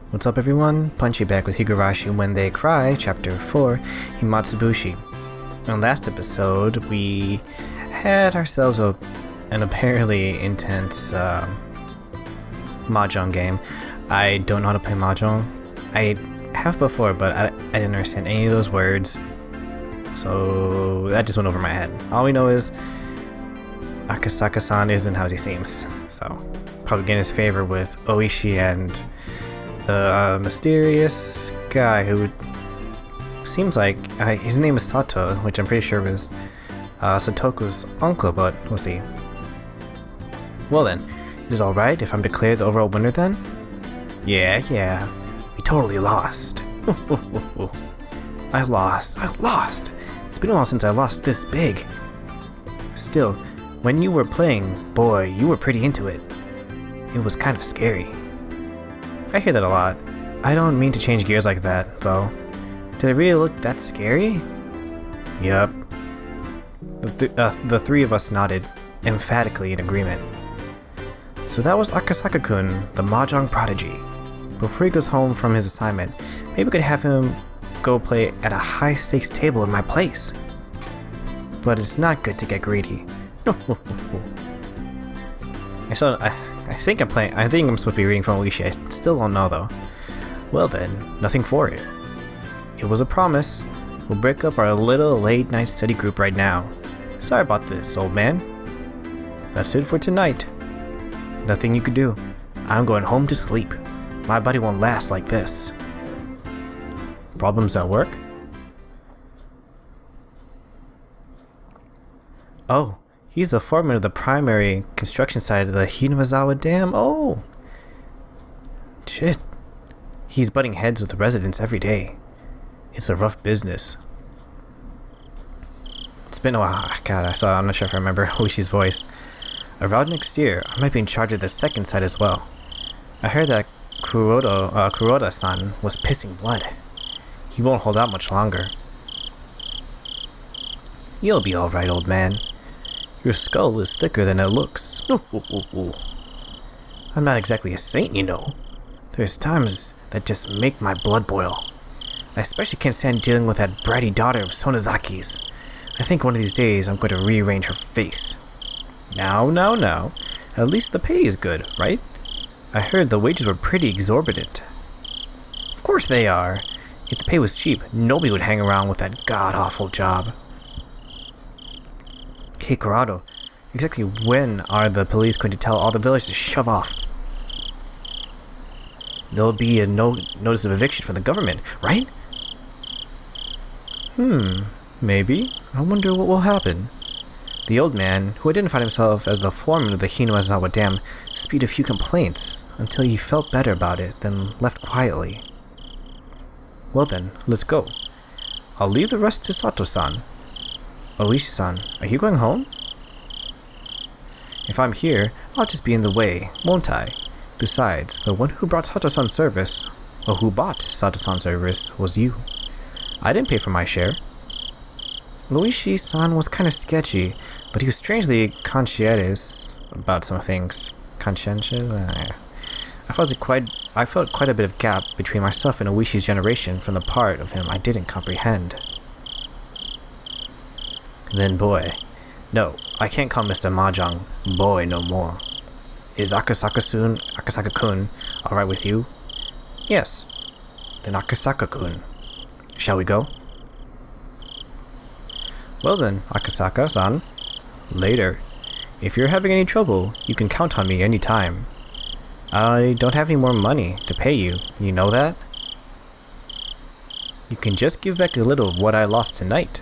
What's up everyone? Punchy back with Higurashi When They Cry, Chapter 4, Himatsubushi. In the last episode, we had ourselves an apparently intense mahjong game. I don't know how to play mahjong. I have before, but I didn't understand any of those words. So that just went over my head. All we know is Akasaka-san isn't how he seems. So probably getting his favor with Oishi and the mysterious guy who seems like his name is Sato, which I'm pretty sure was Satoku's uncle, but we'll see. Well then, is it alright if I'm declared the overall winner then? Yeah, we totally lost. I lost. It's been a while since I lost this big. Still, when you were playing, boy, you were pretty into it. It was kind of scary. I hear that a lot. I don't mean to change gears like that, though. Did it really look that scary? Yup. The three of us nodded, emphatically in agreement. So that was Akasaka-kun, the mahjong prodigy. Before he goes home from his assignment, maybe we could have him go play at a high-stakes table in my place. But it's not good to get greedy. I think I'm supposed to be reading from Oishi. I still don't know though. Well then, nothing for it. It was a promise. We'll break up our little late night study group right now. Sorry about this, old man. That's it for tonight. Nothing you could do. I'm going home to sleep. My body won't last like this. Problems at work? Oh, he's the foreman of the primary construction site of the Hinazawa Dam. Oh! Shit. He's butting heads with the residents every day. It's a rough business. It's been a while. God, I'm not sure if I remember Oishi's voice. Around next year, I might be in charge of the second site as well. I heard that Kuroda-san was pissing blood. He won't hold out much longer. You'll be alright, old man. Your skull is thicker than it looks. I'm not exactly a saint, you know. There's times that just make my blood boil. I especially can't stand dealing with that bratty daughter of Sonozaki's. I think one of these days I'm going to rearrange her face. Now. At least the pay is good, right? I heard the wages were pretty exorbitant. Of course they are. If the pay was cheap, nobody would hang around with that god-awful job. Hey Corrado, exactly when are the police going to tell all the villagers to shove off? There'll be a notice of eviction from the government, right? Maybe. I wonder what will happen. The old man, who identified himself as the foreman of the Hinazawa Dam, spewed a few complaints until he felt better about it, then left quietly. Well then, let's go. I'll leave the rest to Sato-san. Oishi-san, are you going home? If I'm here, I'll just be in the way, won't I? Besides, the one who brought Sato-san service, or who bought Sato-san service, was you. I didn't pay for my share. Oishi-san was kind of sketchy, but he was strangely conscientious about some things. Conscientious? I felt quite a bit of gap between myself and Oishi's generation from the part of him I didn't comprehend. Then boy. No, I can't call Mr. Mahjong boy no more. Is Akasaka-kun alright with you? Yes. Then Akasaka-kun. Shall we go? Well then, Akasaka-san. Later. If you're having any trouble, you can count on me anytime. I don't have any more money to pay you, you know that? You can just give back a little of what I lost tonight.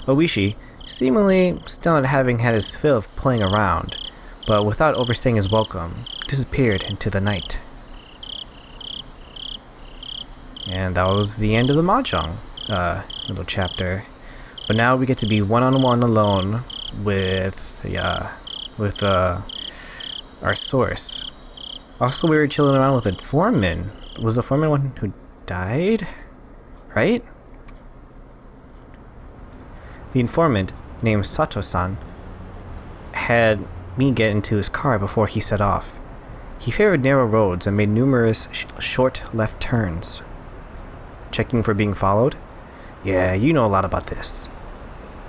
Oishi, seemingly still not having had his fill of playing around, but without overstaying his welcome, disappeared into the night. And that was the end of the mahjong little chapter. But now we get to be one-on-one alone with our source. Also, we were chilling around with a foreman. Was the foreman one who died? Right? The informant, named Sato-san, had me get into his car before he set off. He favored narrow roads and made numerous short left turns. Checking for being followed? Yeah, you know a lot about this.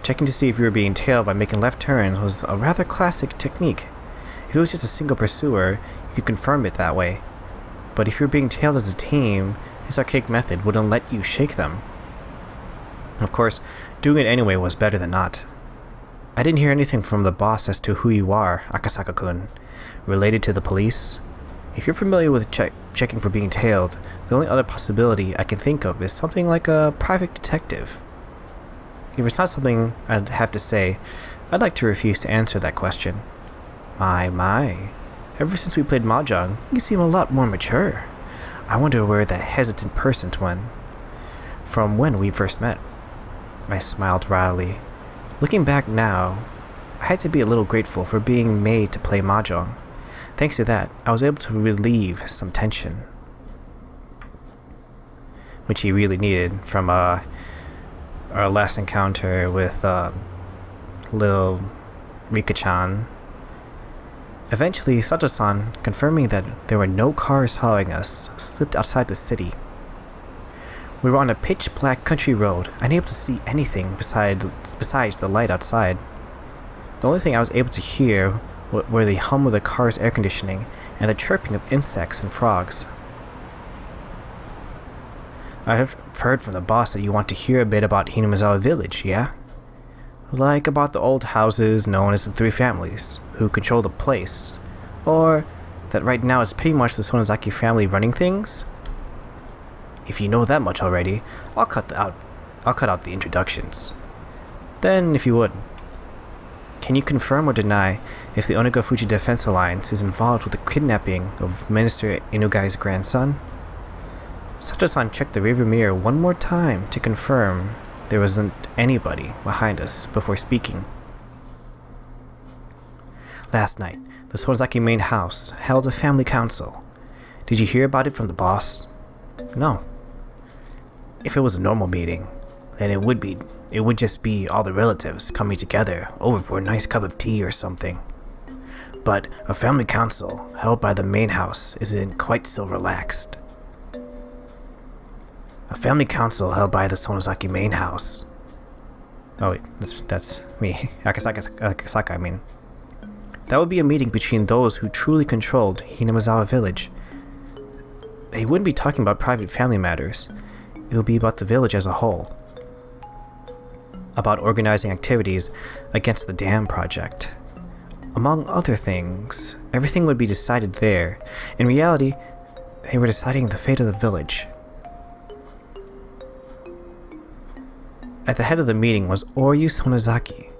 Checking to see if you were being tailed by making left turns was a rather classic technique. If it was just a single pursuer, you could confirm it that way. But if you're being tailed as a team, this archaic method wouldn't let you shake them. Of course, doing it anyway was better than not. I didn't hear anything from the boss as to who you are, Akasaka-kun. Related to the police? If you're familiar with checking for being tailed, the only other possibility I can think of is something like a private detective. If it's not something I'd have to say, I'd like to refuse to answer that question. My. Ever since we played mahjong, you seem a lot more mature. I wonder where that hesitant person went. From when we first met. I smiled wryly. Looking back now, I had to be a little grateful for being made to play mahjong. Thanks to that, I was able to relieve some tension, which he really needed from our last encounter with little Rika-chan. Eventually, Sato-san, confirming that there were no cars following us, slipped outside the city. We were on a pitch-black country road, unable to see anything besides the light outside. The only thing I was able to hear were the hum of the car's air conditioning and the chirping of insects and frogs. I have heard from the boss that you want to hear a bit about Hinamizawa Village, yeah? Like about the old houses known as the Three Families, who control the place, or that right now it's pretty much the Sonozaki family running things? If you know that much already, I'll cut out the introductions. Then, if you would, can you confirm or deny if the Onagafuji Defense Alliance is involved with the kidnapping of Minister Inugai's grandson? Sato-san checked the rearview mirror one more time to confirm there wasn't anybody behind us before speaking. Last night, the Sonozaki main house held a family council. Did you hear about it from the boss? No. If it was a normal meeting, then it would just be all the relatives coming together over for a nice cup of tea or something. But a family council held by the main house isn't quite so relaxed. A family council held by the Sonozaki main house. Oh wait, that's me. Akasaka, I mean. That would be a meeting between those who truly controlled Hinamizawa Village. They wouldn't be talking about private family matters. It would be about the village as a whole. About organizing activities against the dam project. Among other things, everything would be decided there. In reality, they were deciding the fate of the village. At the head of the meeting was Oryu Sonozaki,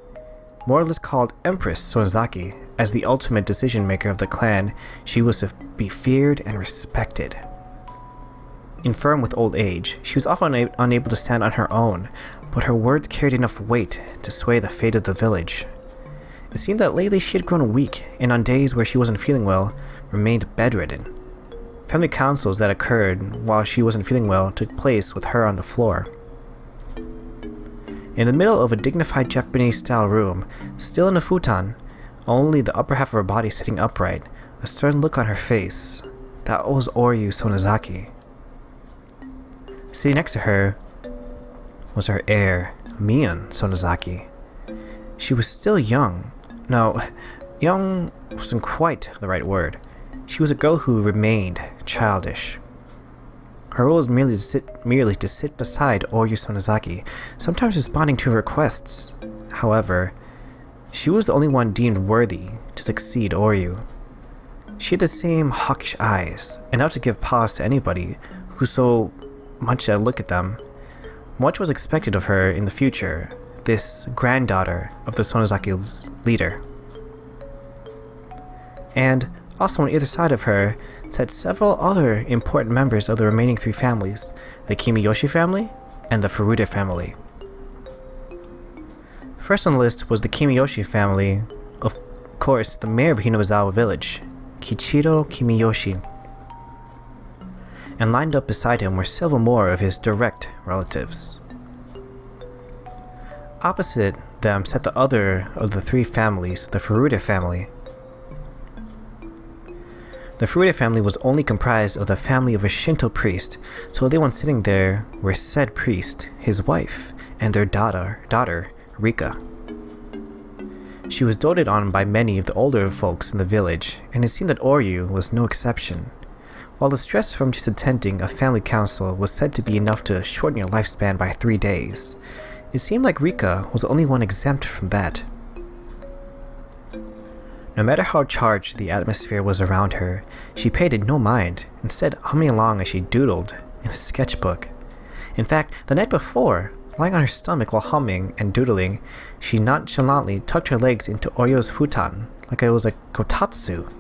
more or less called Empress Sonozaki. As the ultimate decision maker of the clan, she was to be feared and respected. Infirm with old age, she was often unable to stand on her own, but her words carried enough weight to sway the fate of the village. It seemed that lately she had grown weak, and on days where she wasn't feeling well, remained bedridden. Family councils that occurred while she wasn't feeling well took place with her on the floor. In the middle of a dignified Japanese-style room, still in a futon, only the upper half of her body sitting upright, a stern look on her face. That was Oryu Sonozaki. Sitting next to her was her heir, Mion Sonozaki. She was still young. No, young wasn't quite the right word. She was a girl who remained childish. Her role was merely to sit beside Oryu Sonozaki, sometimes responding to her requests. However, she was the only one deemed worthy to succeed Oryu. She had the same hawkish eyes, enough to give pause to anybody who so much as look at them. Much was expected of her in the future, this granddaughter of the Sonozaki's leader. And also on either side of her sat several other important members of the remaining three families, the Kimiyoshi family and the Furuta family. First on the list was the Kimiyoshi family, of course the mayor of Hinamizawa Village, Kichiro Kimiyoshi. And lined up beside him were several more of his direct relatives. Opposite them sat the other of the three families, the Furuta family. The Furuta family was only comprised of the family of a Shinto priest, so the ones sitting there were said priest, his wife, and their daughter, Rika. She was doted on by many of the older folks in the village, and it seemed that Oryu was no exception. While the stress from just attending a family council was said to be enough to shorten your lifespan by 3 days, it seemed like Rika was the only one exempt from that. No matter how charged the atmosphere was around her, she paid it no mind, instead humming along as she doodled in a sketchbook. In fact, the night before, lying on her stomach while humming and doodling, she nonchalantly tucked her legs into Oryu's futon like it was a kotatsu.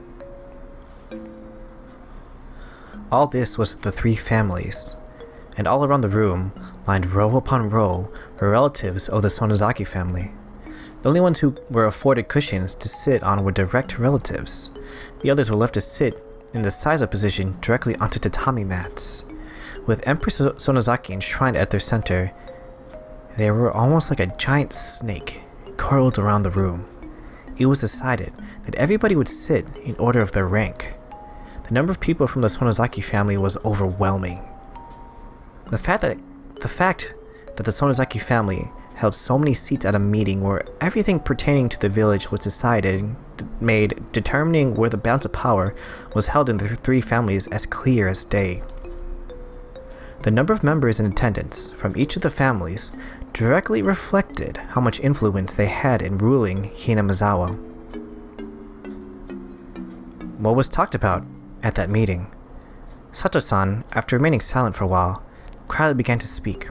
All this was the three families, and all around the room, lined row upon row, were relatives of the Sonozaki family. The only ones who were afforded cushions to sit on were direct relatives. The others were left to sit in the seiza position directly onto tatami mats. With Empress Sonozaki enshrined at their center, they were almost like a giant snake curled around the room. It was decided that everybody would sit in order of their rank. The number of people from the Sonozaki family was overwhelming. The fact that the Sonozaki family held so many seats at a meeting where everything pertaining to the village was decided made determining where the balance of power was held in the three families as clear as day. The number of members in attendance from each of the families directly reflected how much influence they had in ruling Hinamizawa. What was talked about at that meeting? Sato-san, after remaining silent for a while, quietly began to speak.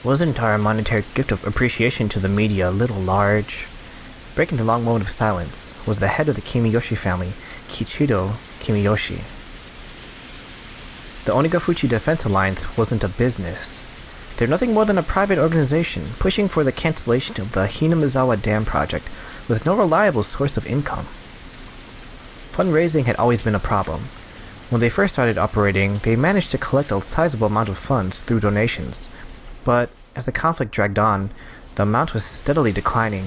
Wasn't our monetary gift of appreciation to the media a little large? Breaking the long moment of silence was the head of the Kimiyoshi family, Kichiro Kimiyoshi. The Onigafuchi Defense Alliance wasn't a business. They're nothing more than a private organization pushing for the cancellation of the Hinamizawa Dam project with no reliable source of income. Fundraising had always been a problem. When they first started operating, they managed to collect a sizable amount of funds through donations, but as the conflict dragged on, the amount was steadily declining.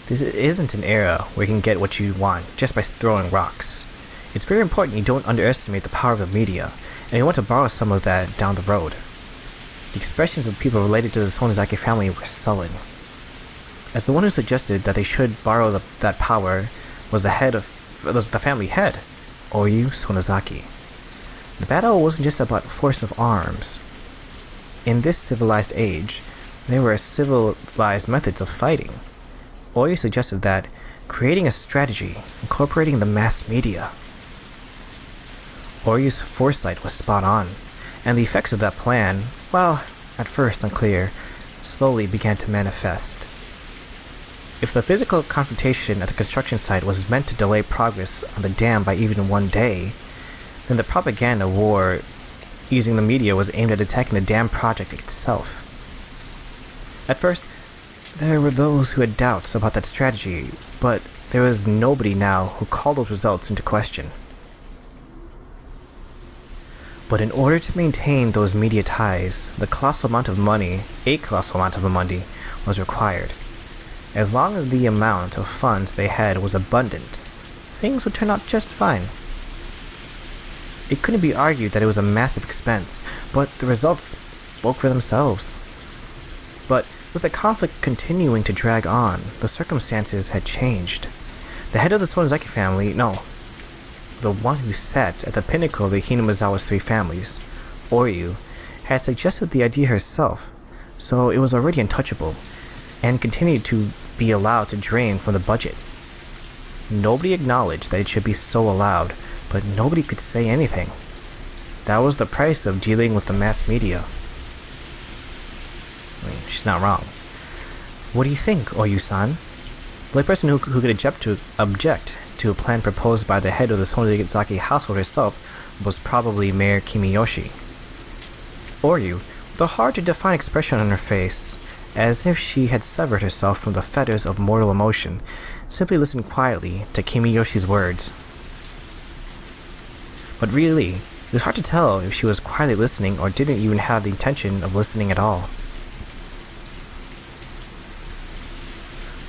This isn't an era where you can get what you want just by throwing rocks. It's very important you don't underestimate the power of the media, and you want to borrow some of that down the road. The expressions of people related to the Sonozaki family were sullen. As the one who suggested that they should borrow that power was the family head, Oryu Sonozaki. The battle wasn't just about force of arms. In this civilized age, there were civilized methods of fighting. Oryu suggested that creating a strategy incorporating the mass media. Oryu's foresight was spot on, and the effects of that plan, while at first unclear, slowly began to manifest. If the physical confrontation at the construction site was meant to delay progress on the dam by even 1 day, then the propaganda war using the media was aimed at attacking the dam project itself. At first, there were those who had doubts about that strategy, but there was nobody now who called those results into question. But in order to maintain those media ties, a colossal amount of money was required. As long as the amount of funds they had was abundant, things would turn out just fine. It couldn't be argued that it was a massive expense, but the results spoke for themselves. But with the conflict continuing to drag on, the circumstances had changed. The head of the Sonozaki family, the one who sat at the pinnacle of the Hinamizawa's three families, Oryu, had suggested the idea herself, so it was already untouchable, and continued to be allowed to drain from the budget. Nobody acknowledged that it should be so allowed, but nobody could say anything. That was the price of dealing with the mass media. I mean, she's not wrong. What do you think, Oryu-san? The only person who could object to a plan proposed by the head of the Sonozaki household herself was probably Mayor Kimiyoshi. Oryu, with a hard-to-define expression on her face, as if she had severed herself from the fetters of mortal emotion, simply listened quietly to Kimiyoshi's words. But really, it was hard to tell if she was quietly listening or didn't even have the intention of listening at all.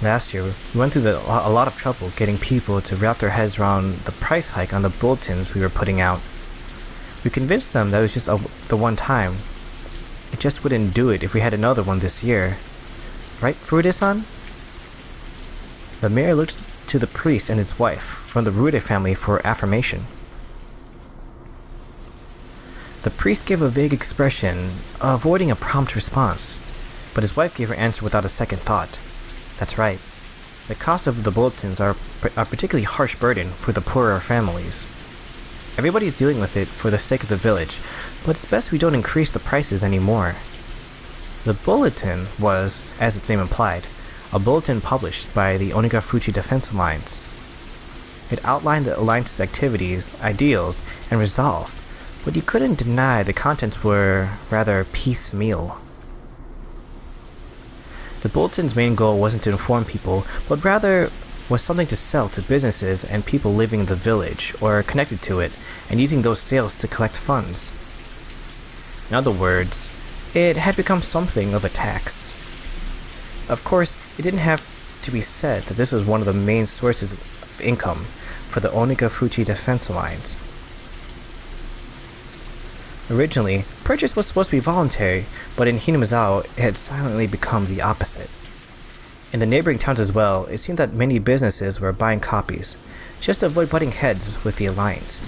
Last year, we went through a lot of trouble getting people to wrap their heads around the price hike on the bulletins we were putting out. We convinced them that it was just the one time. It just wouldn't do it if we had another one this year. Right, Furude-san? The mayor looked to the priest and his wife from the Rude family for affirmation. The priest gave a vague expression, avoiding a prompt response, but his wife gave her answer without a second thought. That's right. The cost of the bulletins are a particularly harsh burden for the poorer families. Everybody's dealing with it for the sake of the village, but it's best we don't increase the prices anymore. The bulletin was, as its name implied, a bulletin published by the Onigafuchi Defense Alliance. It outlined the Alliance's activities, ideals, and resolve, but you couldn't deny the contents were rather piecemeal. The bulletin's main goal wasn't to inform people, but rather was something to sell to businesses and people living in the village or connected to it, and using those sales to collect funds. In other words, it had become something of a tax. Of course, it didn't have to be said that this was one of the main sources of income for the Onigafuchi Defense Alliance. Originally, purchase was supposed to be voluntary, but in Hinamizawa it had silently become the opposite. In the neighboring towns as well, it seemed that many businesses were buying copies, just to avoid butting heads with the alliance.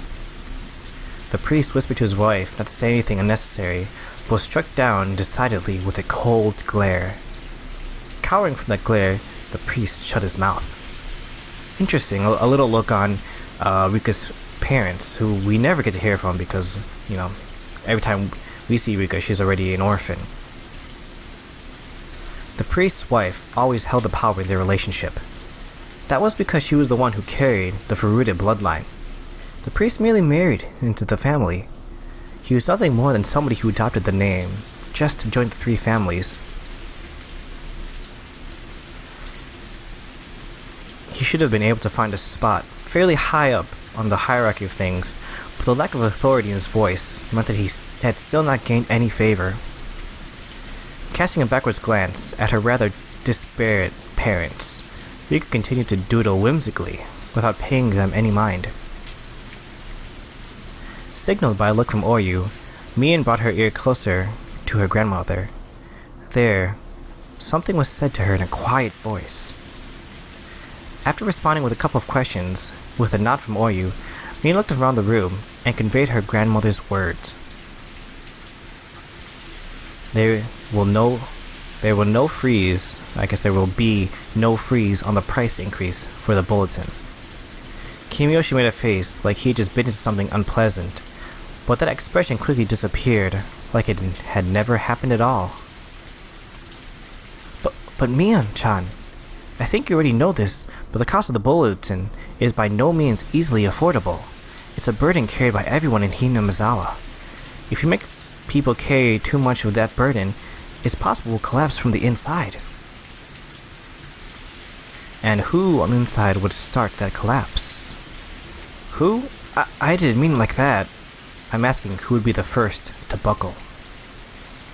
The priest whispered to his wife not to say anything unnecessary, but was struck down decidedly with a cold glare. Cowering from that glare, the priest shut his mouth. Interesting, a little look on Rika's parents, who we never get to hear from because, every time we see Rika, she's already an orphan. The priest's wife always held the power in their relationship. That was because she was the one who carried the Furude bloodline. The priest merely married into the family. He was nothing more than somebody who adopted the name, just to join the three families. He should have been able to find a spot fairly high up on the hierarchy of things, but the lack of authority in his voice meant that he had still not gained any favor. Casting a backwards glance at her rather disparate parents, Rika continued to doodle whimsically, without paying them any mind. Signaled by a look from Oryu, Mian brought her ear closer to her grandmother. There, something was said to her in a quiet voice. After responding with a couple of questions, with a nod from Oryu, Mian looked around the room and conveyed her grandmother's words. There will be no freeze on the price increase for the bulletin. Kimiyoshi made a face like he had just bitten into something unpleasant, but that expression quickly disappeared, like it had never happened at all. But Mian-chan, I think you already know this, but the cost of the bulletin is by no means easily affordable. It's a burden carried by everyone in Hinamizawa. If you make people carry too much of that burden, it's possible it will collapse from the inside. And who on the inside would start that collapse? Who? I didn't mean like that. I'm asking who would be the first to buckle.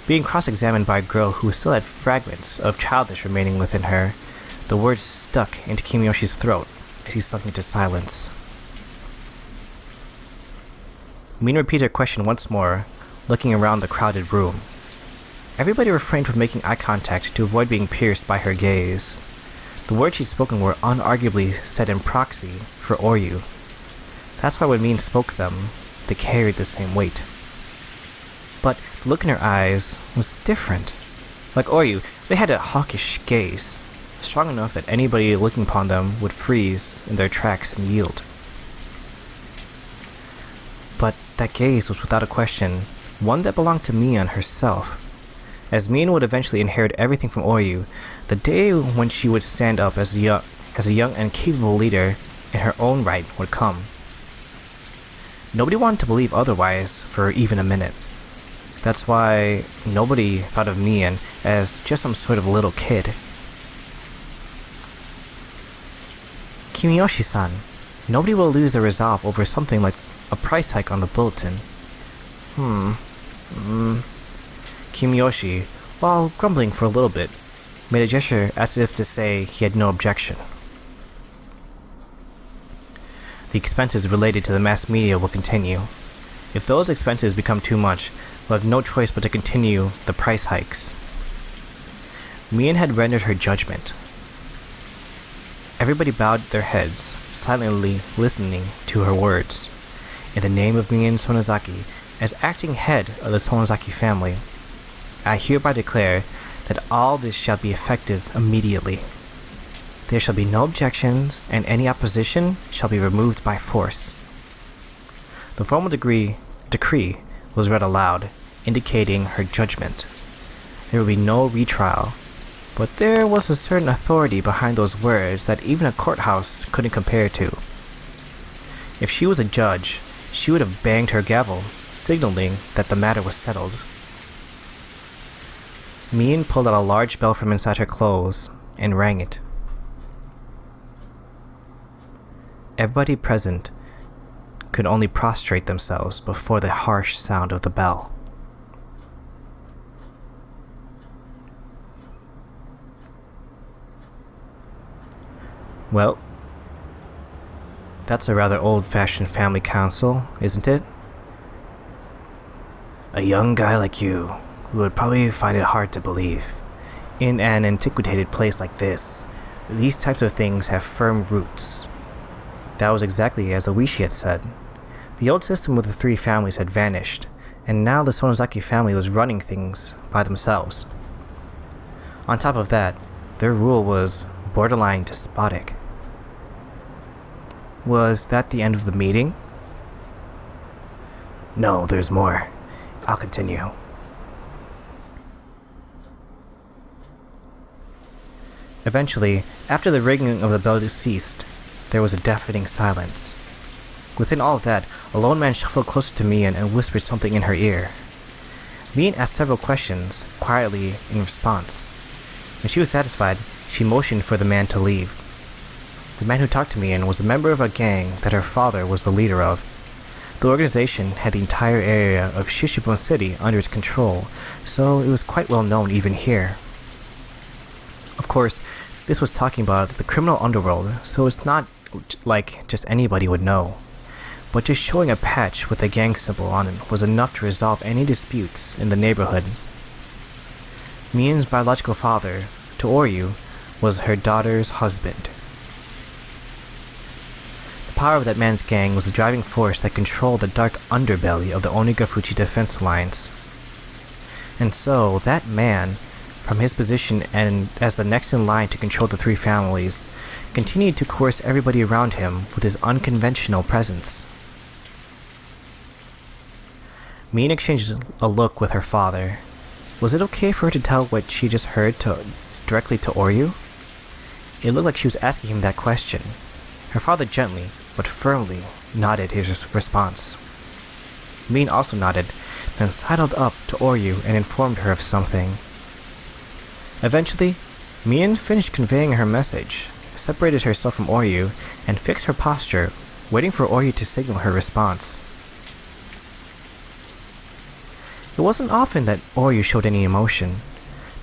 Being cross-examined by a girl who still had fragments of childish remaining within her, the words stuck into Kimiyoshi's throat as he sunk into silence. Min repeated her question once more, looking around the crowded room. Everybody refrained from making eye contact to avoid being pierced by her gaze. The words she'd spoken were unarguably said in proxy for Oryu. That's why when Min spoke them, they carried the same weight. But the look in her eyes was different. Like Oryu, they had a hawkish gaze, strong enough that anybody looking upon them would freeze in their tracks and yield. But that gaze was without a question one that belonged to Mian herself. As Mian would eventually inherit everything from Oryu, the day when she would stand up as a young and capable leader in her own right would come. Nobody wanted to believe otherwise for even a minute. That's why nobody thought of Mian as just some sort of little kid. Kimiyoshi-san, nobody will lose their resolve over something like a price hike on the bulletin. Kimiyoshi, while grumbling for a little bit, made a gesture as if to say he had no objection. The expenses related to the mass media will continue. If those expenses become too much, we'll have no choice but to continue the price hikes. Mian had rendered her judgment. Everybody bowed their heads, silently listening to her words. In the name of Mian Sonozaki, as acting head of the Sonozaki family, I hereby declare that all this shall be effective immediately. There shall be no objections, and any opposition shall be removed by force. The formal decree was read aloud, indicating her judgment. There would be no retrial, but there was a certain authority behind those words that even a courthouse couldn't compare to. If she was a judge, she would have banged her gavel, signaling that the matter was settled. Mian pulled out a large bell from inside her clothes and rang it. Everybody present could only prostrate themselves before the harsh sound of the bell. Well, that's a rather old-fashioned family council, isn't it? A young guy like you would probably find it hard to believe. In an antiquated place like this, these types of things have firm roots. That was exactly as Oishi had said. The old system with the three families had vanished, and now the Sonozaki family was running things by themselves. On top of that, their rule was borderline despotic. Was that the end of the meeting? No, there's more. I'll continue. Eventually, after the ringing of the bell ceased, there was a deafening silence. Within all of that, a lone man shuffled closer to Mian and whispered something in her ear. Mian asked several questions, quietly in response. When she was satisfied, she motioned for the man to leave. The man who talked to Mian was a member of a gang that her father was the leader of. The organization had the entire area of Shishibun City under its control, so it was quite well known even here. Of course, this was talking about the criminal underworld, so it's not like just anybody would know. But just showing a patch with a gang symbol on it was enough to resolve any disputes in the neighborhood. Mian's biological father, Tooryu, was her daughter's husband. The power of that man's gang was the driving force that controlled the dark underbelly of the Onigafuchi Defense Alliance. And so, that man, from his position and as the next in line to control the three families, continued to coerce everybody around him with his unconventional presence. Mian exchanged a look with her father. Was it okay for her to tell what she just heard directly to Oryu? It looked like she was asking him that question. Her father gently, but firmly, nodded his response. Mian also nodded, then sidled up to Oryu and informed her of something. Eventually, Mian finished conveying her message, separated herself from Oryu, and fixed her posture, waiting for Oryu to signal her response. It wasn't often that Oryu showed any emotion.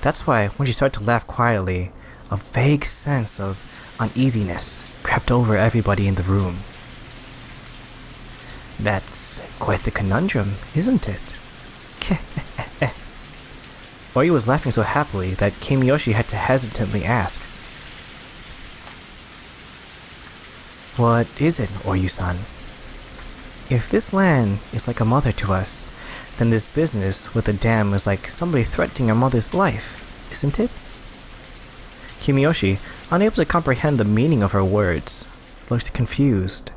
That's why, when she started to laugh quietly, a vague sense of uneasiness crept over everybody in the room. That's quite the conundrum, isn't it? Oryu was laughing so happily that Kimiyoshi had to hesitantly ask. What is it, Oryu-san? If this land is like a mother to us, then this business with the dam is like somebody threatening our mother's life, isn't it? Kimiyoshi, unable to comprehend the meaning of her words, looked confused.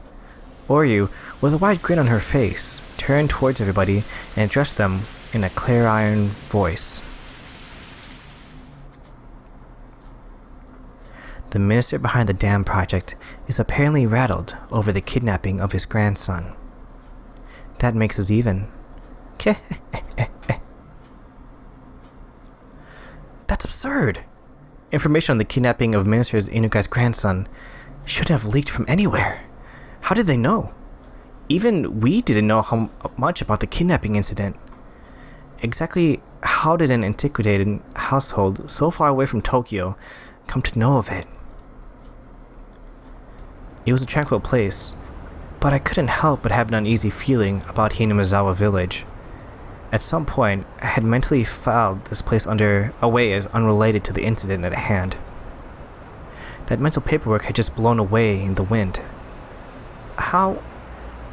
Oryu, with a wide grin on her face, turned towards everybody and addressed them in a clear iron voice. The minister behind the dam project is apparently rattled over the kidnapping of his grandson. That makes us even. That's absurd! Information on the kidnapping of Minister Inugai's grandson should have leaked from anywhere. How did they know? Even we didn't know how much about the kidnapping incident. Exactly how did an antiquated household so far away from Tokyo come to know of it? It was a tranquil place, but I couldn't help but have an uneasy feeling about Hinamizawa village. At some point, I had mentally filed this place away as unrelated to the incident at hand. That mental paperwork had just blown away in the wind. How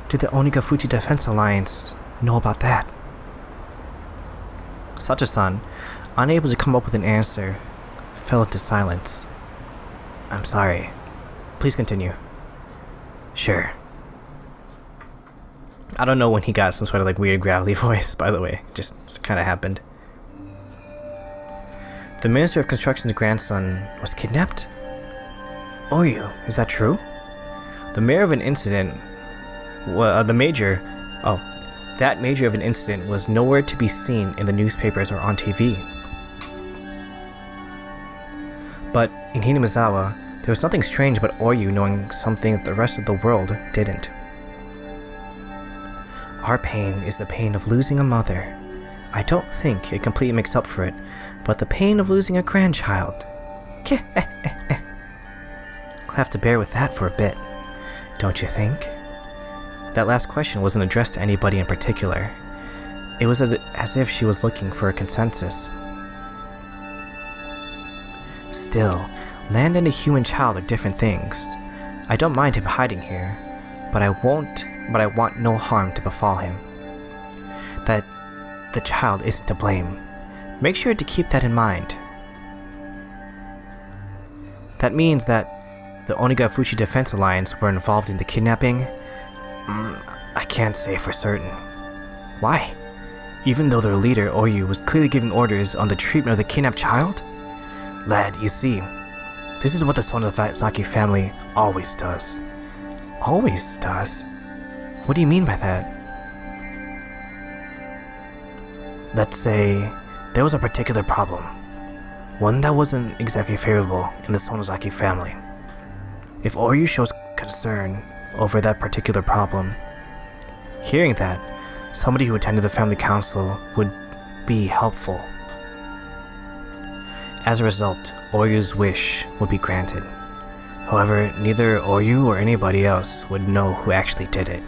did the Onigafuchi Defense Alliance know about that? Sato-san, unable to come up with an answer, fell into silence. I'm sorry. Please continue. Sure. I don't know when he got some sort of like weird gravelly voice, by the way. Just kind of happened. The Minister of Construction's grandson was kidnapped? Oyu, is that true? The mayor of an incident... that major of an incident was nowhere to be seen in the newspapers or on TV. But in Hinamizawa, there was nothing strange about Oyu knowing something that the rest of the world didn't. Our pain is the pain of losing a mother. I don't think it completely makes up for it, but the pain of losing a grandchild. I'll have to bear with that for a bit, don't you think? That last question wasn't addressed to anybody in particular. It was as if she was looking for a consensus. Still, land and a human child are different things. I don't mind him hiding here, but I want no harm to befall him. That the child isn't to blame. Make sure to keep that in mind. That means that the Onigafuchi Defense Alliance were involved in the kidnapping? I can't say for certain. Why? Even though their leader, Oyu, was clearly giving orders on the treatment of the kidnapped child? Lad, you see, this is what the Sonozaki family always does. Always does? What do you mean by that? Let's say there was a particular problem. One that wasn't exactly favorable in the Sonozaki family. If Oyu shows concern over that particular problem, hearing that, somebody who attended the family council would be helpful. As a result, Oyu's wish would be granted. However, neither Oyu or anybody else would know who actually did it.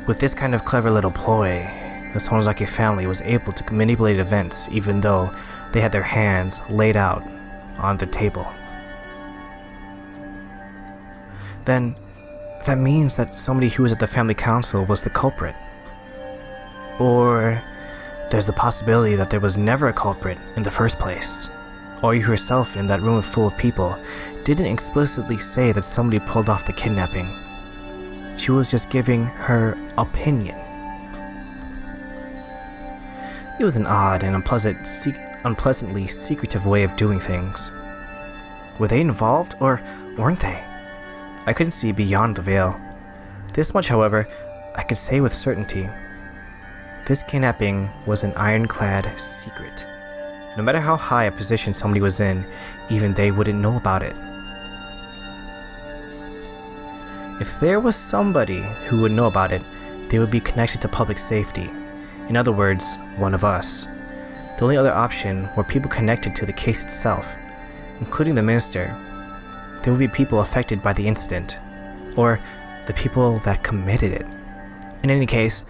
With this kind of clever little ploy, the Sonozaki family was able to manipulate events even though they had their hands laid out on the table. Then, that means that somebody who was at the family council was the culprit. Or there's the possibility that there was never a culprit in the first place. Oyu herself in that room full of people didn't explicitly say that somebody pulled off the kidnapping. She was just giving her opinion. It was an odd and unpleasantly secretive way of doing things. Were they involved, or weren't they? I couldn't see beyond the veil. This much, however, I could say with certainty. This kidnapping was an ironclad secret. No matter how high a position somebody was in, even they wouldn't know about it. If there was somebody who would know about it, they would be connected to public safety. In other words, one of us. The only other option were people connected to the case itself, including the minister. There would be people affected by the incident, or the people that committed it. In any case,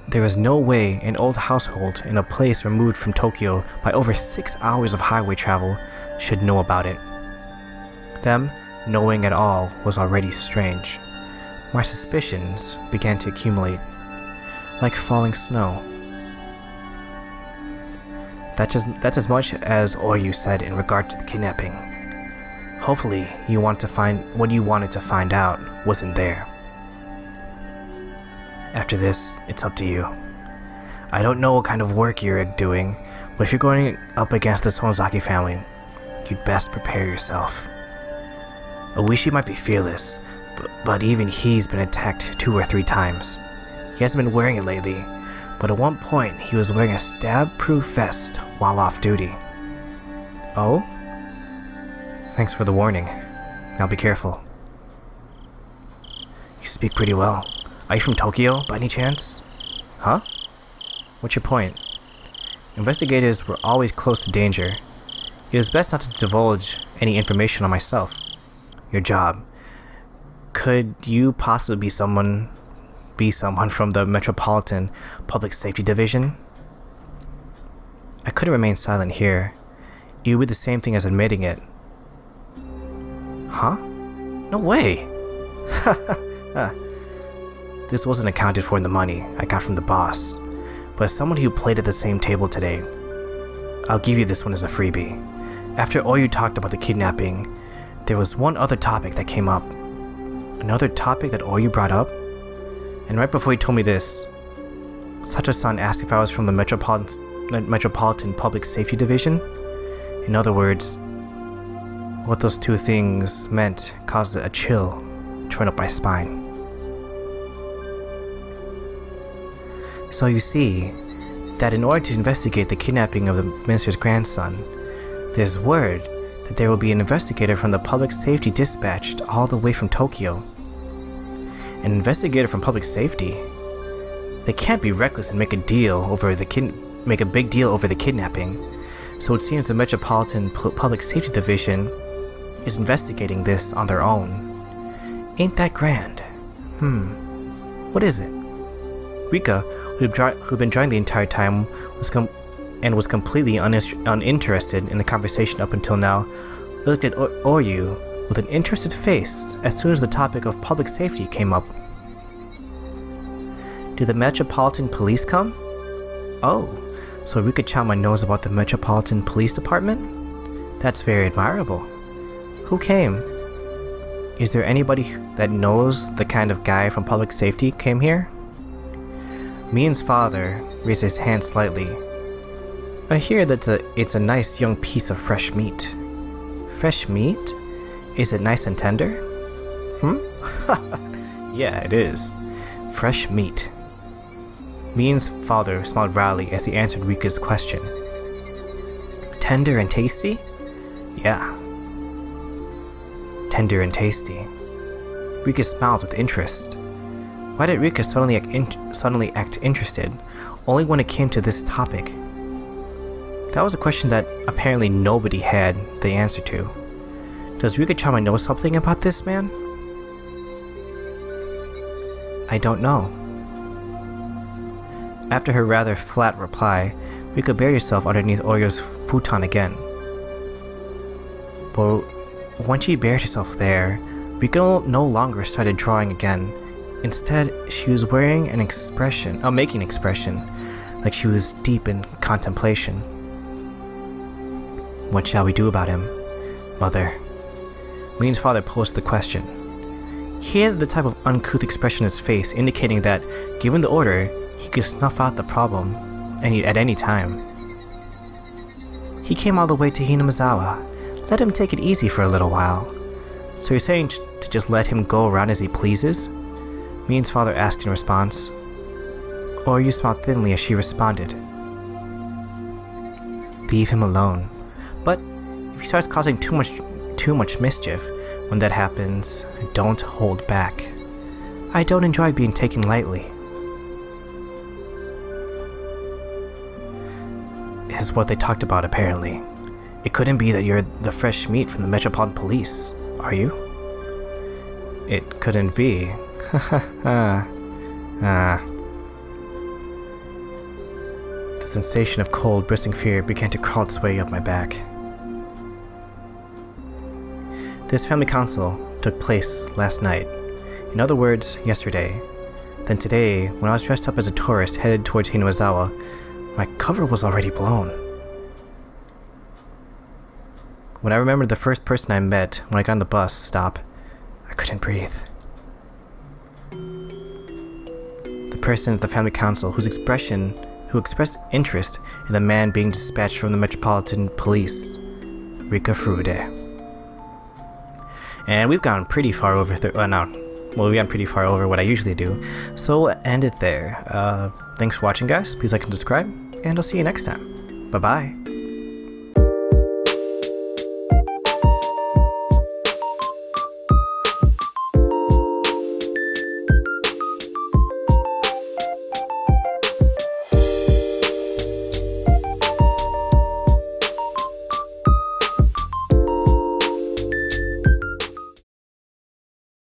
there was no way an old household in a place removed from Tokyo by over 6 hours of highway travel should know about it. Them knowing at all was already strange. My suspicions began to accumulate, like falling snow. That's as much as Oyu said in regard to the kidnapping. Hopefully, you want to find what you wanted to find out wasn't there. After this, it's up to you. I don't know what kind of work you're doing, but if you're going up against the Sonozaki family, you'd best prepare yourself. Oishi might be fearless, but even he's been attacked 2 or 3 times. He hasn't been wearing it lately, but at one point he was wearing a stab-proof vest while off duty. Oh? Thanks for the warning. Now be careful. You speak pretty well. Are you from Tokyo, by any chance? Huh? What's your point? Investigators were always close to danger. It is best not to divulge any information on myself. Your job. Could you possibly be someone from the Metropolitan Public Safety Division? I couldn't remain silent here. It would be the same thing as admitting it. Huh? No way! This wasn't accounted for in the money I got from the boss, but as someone who played at the same table today, I'll give you this one as a freebie. After all you talked about the kidnapping, there was one other topic that came up. Another topic that all you brought up? And right before you told me this, Sato-san asked if I was from the Metropolitan Public Safety Division. In other words, what those two things meant caused a chill to run up my spine. So you see, that in order to investigate the kidnapping of the minister's grandson, there's word that there will be an investigator from the public safety dispatched all the way from Tokyo. An investigator from public safety? They can't be reckless and make a big deal over the kidnapping. So it seems the Metropolitan Public Safety Division is investigating this on their own. Ain't that grand? What is it? Rika, who'd been drawing the entire time, was completely uninterested in the conversation up until now, looked at Oryu with an interested face as soon as the topic of public safety came up. Did the Metropolitan Police come? Oh, so Rika-chan knows about the Metropolitan Police Department? That's very admirable. Who came? Is there anybody that knows the kind of guy from public safety came here? Mien's father raised his hand slightly. I hear that it's a nice young piece of fresh meat. Fresh meat? Is it nice and tender? Yeah, it is. Fresh meat. Mien's father smiled wryly as he answered Rika's question. Tender and tasty? Yeah. Tender and tasty. Rika smiled with interest. Why did Rika suddenly act interested, only when it came to this topic? That was a question that apparently nobody had the answer to. Does Rika-chan know something about this man? I don't know. After her rather flat reply, Rika buried herself underneath Oryu's futon again. But when she buried herself there, Rika no longer started drawing again. Instead, she was wearing an expression, making an expression, like she was deep in contemplation. What shall we do about him, Mother? Mien's father posed the question. He had the type of uncouth expression on his face, indicating that, given the order, he could snuff out the problem at any time. He came all the way to Hinamizawa. Let him take it easy for a little while. So you're saying to just let him go around as he pleases? Mien's father asked in response. Oryu smiled thinly as she responded. Leave him alone. But if he starts causing too much mischief, when that happens, don't hold back. I don't enjoy being taken lightly. Is what they talked about apparently. It couldn't be that you're the fresh meat from the Metropolitan Police, are you? It couldn't be. The sensation of cold, bristling fear began to crawl its way up my back. This family council took place last night. In other words, yesterday. Then today, when I was dressed up as a tourist headed towards Hinamizawa, my cover was already blown. When I remembered the first person I met when I got on the bus stop, I couldn't breathe. The person at the family council who expressed interest in the man being dispatched from the Metropolitan Police, Rika Furude. And we've gone pretty far over we've gone pretty far over what I usually do, so we'll end it there. Thanks for watching, guys. Please like and subscribe, and I'll see you next time. Bye-bye.